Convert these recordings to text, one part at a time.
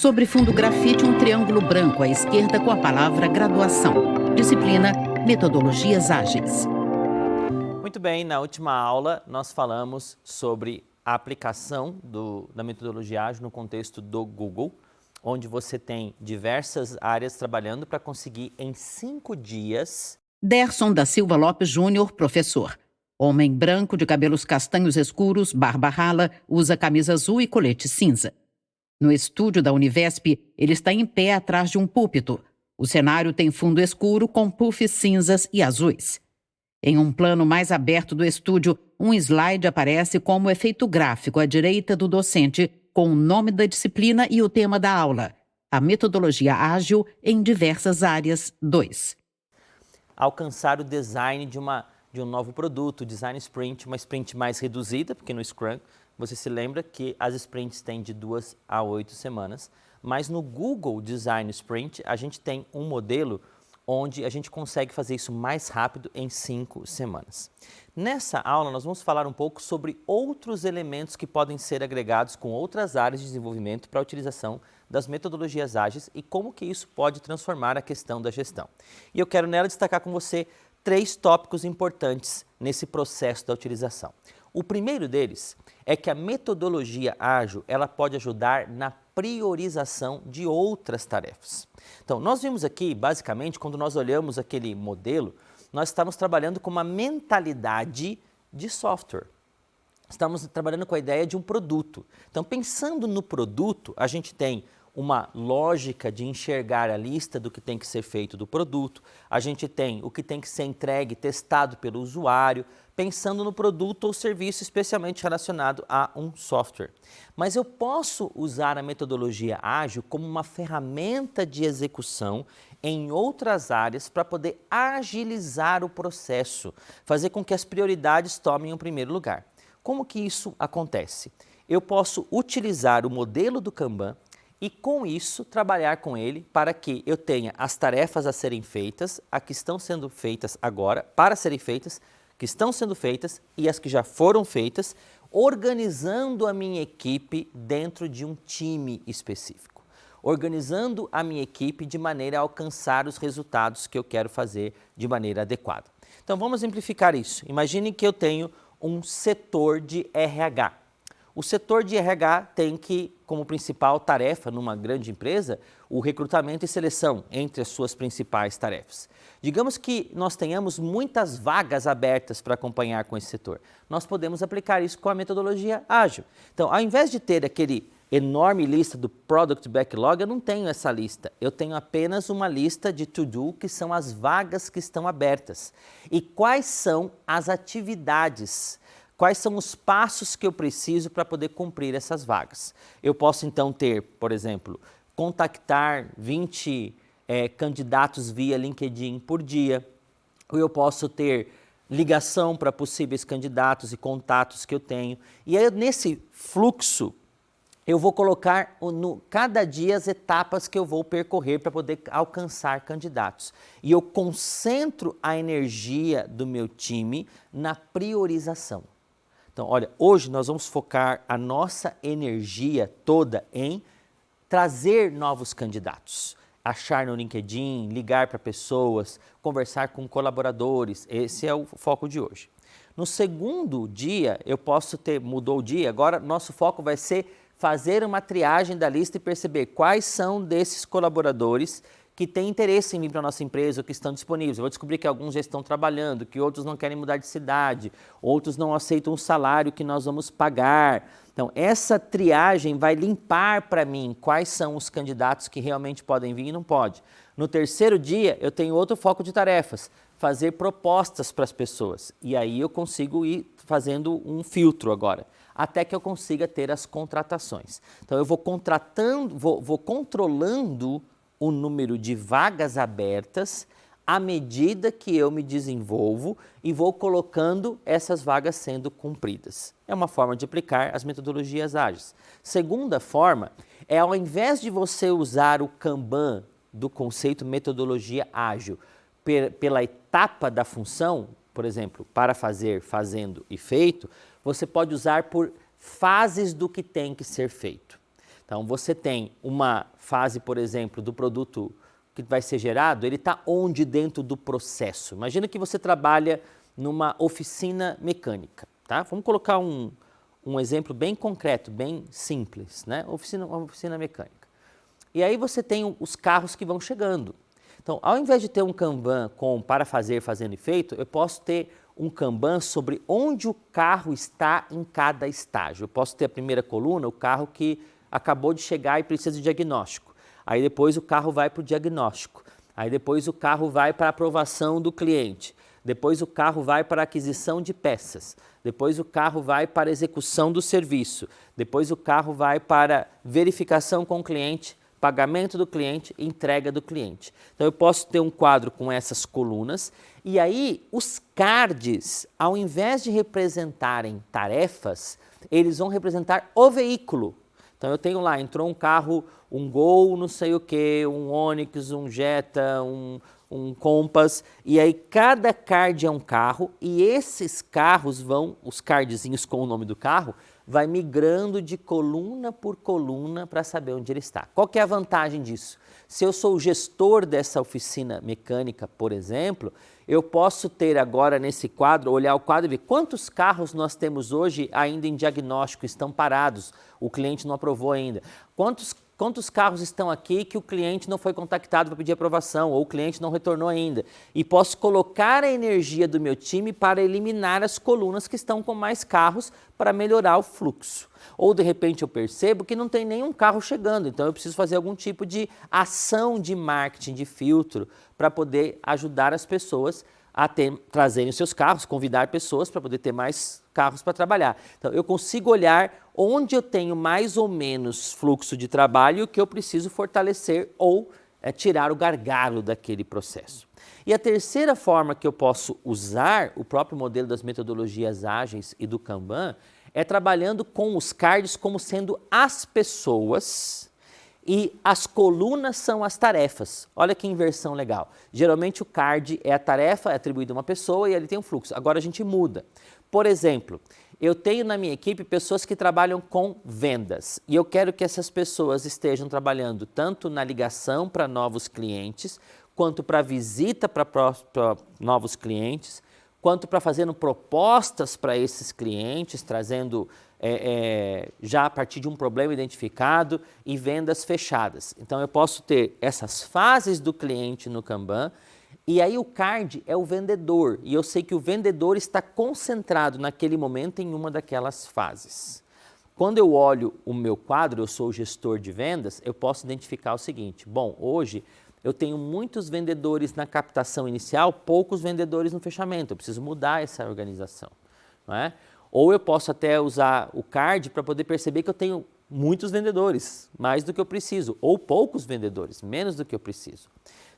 Sobre fundo grafite, um triângulo branco à esquerda com a palavra graduação. Disciplina Metodologias Ágeis. Muito bem, na última aula nós falamos sobre a aplicação da metodologia ágil no contexto do Google, onde você tem diversas áreas trabalhando para conseguir em 5 dias... Derson da Silva Lopes Júnior, professor. Homem branco de cabelos castanhos escuros, barba rala, usa camisa azul e colete cinza. No estúdio da Univesp, ele está em pé atrás de um púlpito. O cenário tem fundo escuro com puffs cinzas e azuis. Em um plano mais aberto do estúdio, um slide aparece como efeito gráfico à direita do docente, com o nome da disciplina e o tema da aula. A metodologia ágil em diversas áreas 2. Alcançar o design de um novo produto, design sprint, uma sprint mais reduzida, porque no Scrum você se lembra que as sprints têm de 2 a 8 semanas, mas no Google Design Sprint a gente tem um modelo onde a gente consegue fazer isso mais rápido em 5 semanas. Nessa aula nós vamos falar um pouco sobre outros elementos que podem ser agregados com outras áreas de desenvolvimento para a utilização das metodologias ágeis e como que isso pode transformar a questão da gestão. E eu quero nela destacar com você 3 tópicos importantes nesse processo da utilização. O primeiro deles é que a metodologia ágil ela pode ajudar na priorização de outras tarefas. Então, nós vimos aqui, basicamente, quando nós olhamos aquele modelo, nós estamos trabalhando com uma mentalidade de software. Estamos trabalhando com a ideia de um produto. Então, pensando no produto, a gente tem uma lógica de enxergar a lista do que tem que ser feito do produto, a gente tem o que tem que ser entregue, testado pelo usuário, pensando no produto ou serviço especialmente relacionado a um software. Mas eu posso usar a metodologia ágil como uma ferramenta de execução em outras áreas para poder agilizar o processo, fazer com que as prioridades tomem o primeiro lugar. Como que isso acontece? Eu posso utilizar o modelo do Kanban e com isso trabalhar com ele para que eu tenha as tarefas a serem feitas, as que estão sendo feitas agora, para serem feitas, que estão sendo feitas e as que já foram feitas, organizando a minha equipe dentro de um time específico. Organizando a minha equipe de maneira a alcançar os resultados que eu quero fazer de maneira adequada. Então vamos simplificar isso. Imagine que eu tenho um setor de RH. O setor de RH tem que, como principal tarefa numa grande empresa, o recrutamento e seleção entre as suas principais tarefas. Digamos que nós tenhamos muitas vagas abertas para acompanhar com esse setor. Nós podemos aplicar isso com a metodologia ágil. Então, ao invés de ter aquele enorme lista do Product Backlog, eu não tenho essa lista. Eu tenho apenas uma lista de to-do, que são as vagas que estão abertas. E quais são as atividades? Quais são os passos que eu preciso para poder cumprir essas vagas? Eu posso então ter, por exemplo, contactar 20 candidatos via LinkedIn por dia, ou eu posso ter ligação para possíveis candidatos e contatos que eu tenho. E aí nesse fluxo eu vou colocar cada dia as etapas que eu vou percorrer para poder alcançar candidatos. E eu concentro a energia do meu time na priorização. Então, olha, hoje nós vamos focar a nossa energia toda em trazer novos candidatos. Achar no LinkedIn, ligar para pessoas, conversar com colaboradores. Esse é o foco de hoje. No segundo dia, eu posso ter, mudou o dia, agora nosso foco vai ser fazer uma triagem da lista e perceber quais são desses colaboradores que têm interesse em vir para a nossa empresa ou que estão disponíveis. Eu vou descobrir que alguns já estão trabalhando, que outros não querem mudar de cidade, outros não aceitam o salário que nós vamos pagar. Então, essa triagem vai limpar para mim quais são os candidatos que realmente podem vir e não podem. No terceiro dia, eu tenho outro foco de tarefas, fazer propostas para as pessoas. E aí eu consigo ir fazendo um filtro agora, até que eu consiga ter as contratações. Então, eu vou controlando o número de vagas abertas à medida que eu me desenvolvo e vou colocando essas vagas sendo cumpridas. É uma forma de aplicar as metodologias ágeis. Segunda forma é, ao invés de você usar o Kanban do conceito metodologia ágil pela etapa da função, por exemplo, para fazer, fazendo e feito, você pode usar por fases do que tem que ser feito. Então, você tem uma fase, por exemplo, do produto que vai ser gerado, ele está onde dentro do processo? Imagina que você trabalha numa oficina mecânica, tá? Vamos colocar um exemplo bem concreto, bem simples, né? Uma oficina mecânica. E aí você tem os carros que vão chegando. Então, ao invés de ter um Kanban com para fazer, fazendo e feito, eu posso ter um Kanban sobre onde o carro está em cada estágio. Eu posso ter a primeira coluna, o carro que acabou de chegar e precisa de diagnóstico. Aí depois o carro vai para o diagnóstico. Aí depois o carro vai para a aprovação do cliente. Depois o carro vai para a aquisição de peças. Depois o carro vai para a execução do serviço. Depois o carro vai para verificação com o cliente, pagamento do cliente, entrega do cliente. Então eu posso ter um quadro com essas colunas e aí os cards, ao invés de representarem tarefas, eles vão representar o veículo. Então eu tenho lá, entrou um carro, um Gol, não sei o que, um Onix, um Jetta, um Compass, e aí cada card é um carro e esses carros vão, os cardzinhos com o nome do carro, vai migrando de coluna por coluna para saber onde ele está. Qual que é a vantagem disso? Se eu sou o gestor dessa oficina mecânica, por exemplo, eu posso ter agora nesse quadro, olhar o quadro e ver quantos carros nós temos hoje ainda em diagnóstico, estão parados, o cliente não aprovou ainda. Quantos carros estão aqui que o cliente não foi contactado para pedir aprovação ou o cliente não retornou ainda? E posso colocar a energia do meu time para eliminar as colunas que estão com mais carros para melhorar o fluxo. Ou de repente eu percebo que não tem nenhum carro chegando, então eu preciso fazer algum tipo de ação de marketing, de filtro, para poder ajudar as pessoas a trazerem os seus carros, convidar pessoas para poder ter mais carros para trabalhar. Então eu consigo olhar onde eu tenho mais ou menos fluxo de trabalho e o que eu preciso fortalecer ou tirar o gargalo daquele processo. E a terceira forma que eu posso usar o próprio modelo das metodologias ágeis e do Kanban é trabalhando com os cards como sendo as pessoas e as colunas são as tarefas. Olha que inversão legal. Geralmente o card é a tarefa, é atribuído a uma pessoa e ele tem um fluxo. Agora a gente muda. Por exemplo, eu tenho na minha equipe pessoas que trabalham com vendas e eu quero que essas pessoas estejam trabalhando tanto na ligação para novos clientes, quanto para visita para novos clientes, quanto para fazendo propostas para esses clientes, trazendo já a partir de um problema identificado e vendas fechadas. Então eu posso ter essas fases do cliente no Kanban e aí o card é o vendedor e eu sei que o vendedor está concentrado naquele momento em uma daquelas fases. Quando eu olho o meu quadro, eu sou o gestor de vendas, eu posso identificar o seguinte, bom, hoje eu tenho muitos vendedores na captação inicial, poucos vendedores no fechamento, eu preciso mudar essa organização, não é? Ou eu posso até usar o card para poder perceber que eu tenho muitos vendedores, mais do que eu preciso, ou poucos vendedores, menos do que eu preciso.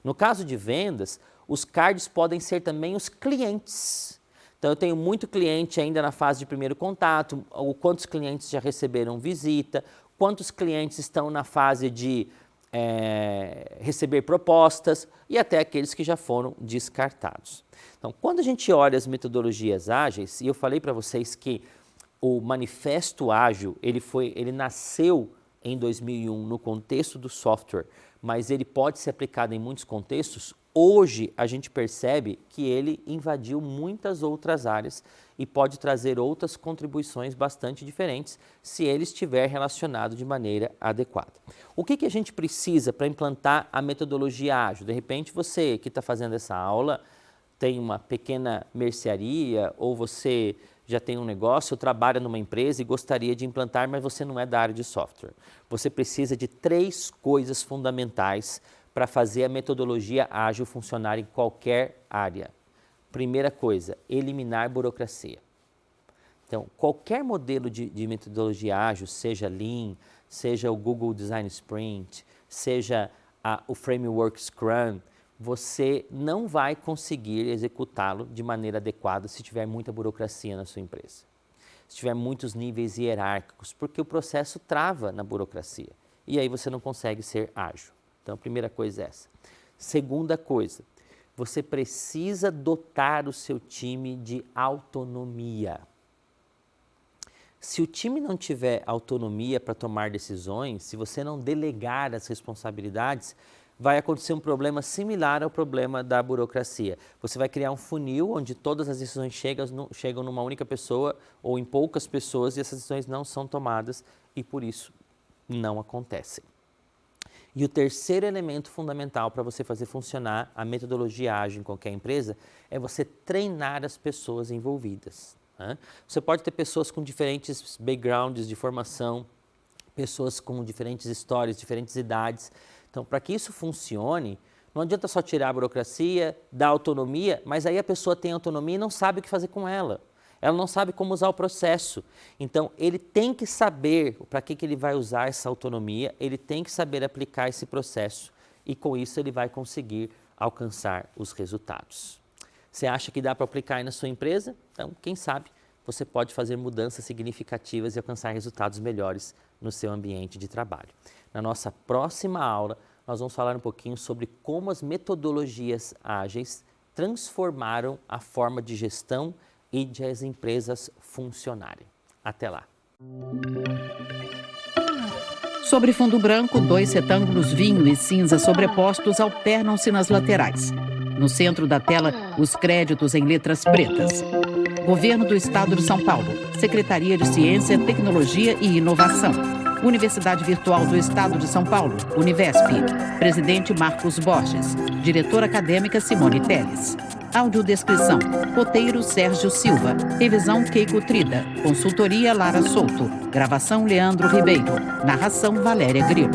No caso de vendas, os cards podem ser também os clientes. Então eu tenho muito cliente ainda na fase de primeiro contato, ou quantos clientes já receberam visita, quantos clientes estão na fase de receber propostas e até aqueles que já foram descartados. Então, quando a gente olha as metodologias ágeis, e eu falei para vocês que o Manifesto Ágil, ele nasceu em 2001 no contexto do software, mas ele pode ser aplicado em muitos contextos, hoje a gente percebe que ele invadiu muitas outras áreas e pode trazer outras contribuições bastante diferentes se ele estiver relacionado de maneira adequada. O que a gente precisa para implantar a metodologia ágil? De repente você que está fazendo essa aula tem uma pequena mercearia ou você já tem um negócio, trabalha numa empresa e gostaria de implantar, mas você não é da área de software. Você precisa de 3 coisas fundamentais para fazer a metodologia ágil funcionar em qualquer área. Primeira coisa, eliminar burocracia. Então, qualquer modelo de metodologia ágil, seja Lean, seja o Google Design Sprint, seja o Framework Scrum, você não vai conseguir executá-lo de maneira adequada se tiver muita burocracia na sua empresa. Se tiver muitos níveis hierárquicos, porque o processo trava na burocracia. E aí você não consegue ser ágil. Então, a primeira coisa é essa. Segunda coisa, você precisa dotar o seu time de autonomia. Se o time não tiver autonomia para tomar decisões, se você não delegar as responsabilidades, vai acontecer um problema similar ao problema da burocracia. Você vai criar um funil onde todas as decisões chegam numa única pessoa ou em poucas pessoas e essas decisões não são tomadas e por isso não acontecem. E o terceiro elemento fundamental para você fazer funcionar a metodologia ágil em qualquer empresa é você treinar as pessoas envolvidas. Você pode ter pessoas com diferentes backgrounds de formação, pessoas com diferentes histórias, diferentes idades. Então, para que isso funcione, não adianta só tirar a burocracia, dar autonomia, mas aí a pessoa tem autonomia e não sabe o que fazer com ela. Ela não sabe como usar o processo. Então, ele tem que saber para que ele vai usar essa autonomia, ele tem que saber aplicar esse processo e com isso ele vai conseguir alcançar os resultados. Você acha que dá para aplicar aí na sua empresa? Então, quem sabe, você pode fazer mudanças significativas e alcançar resultados melhores no seu ambiente de trabalho. Na nossa próxima aula, nós vamos falar um pouquinho sobre como as metodologias ágeis transformaram a forma de gestão e de as empresas funcionarem. Até lá! Sobre fundo branco, 2 retângulos vinho e cinza sobrepostos alternam-se nas laterais. No centro da tela, os créditos em letras pretas. Governo do Estado de São Paulo, Secretaria de Ciência, Tecnologia e Inovação. Universidade Virtual do Estado de São Paulo, Univesp. Presidente Marcos Borges. Diretora acadêmica Simone Telles. Audiodescrição, roteiro Sérgio Silva. Revisão Keiko Trida. Consultoria Lara Souto. Gravação Leandro Ribeiro. Narração Valéria Grilo.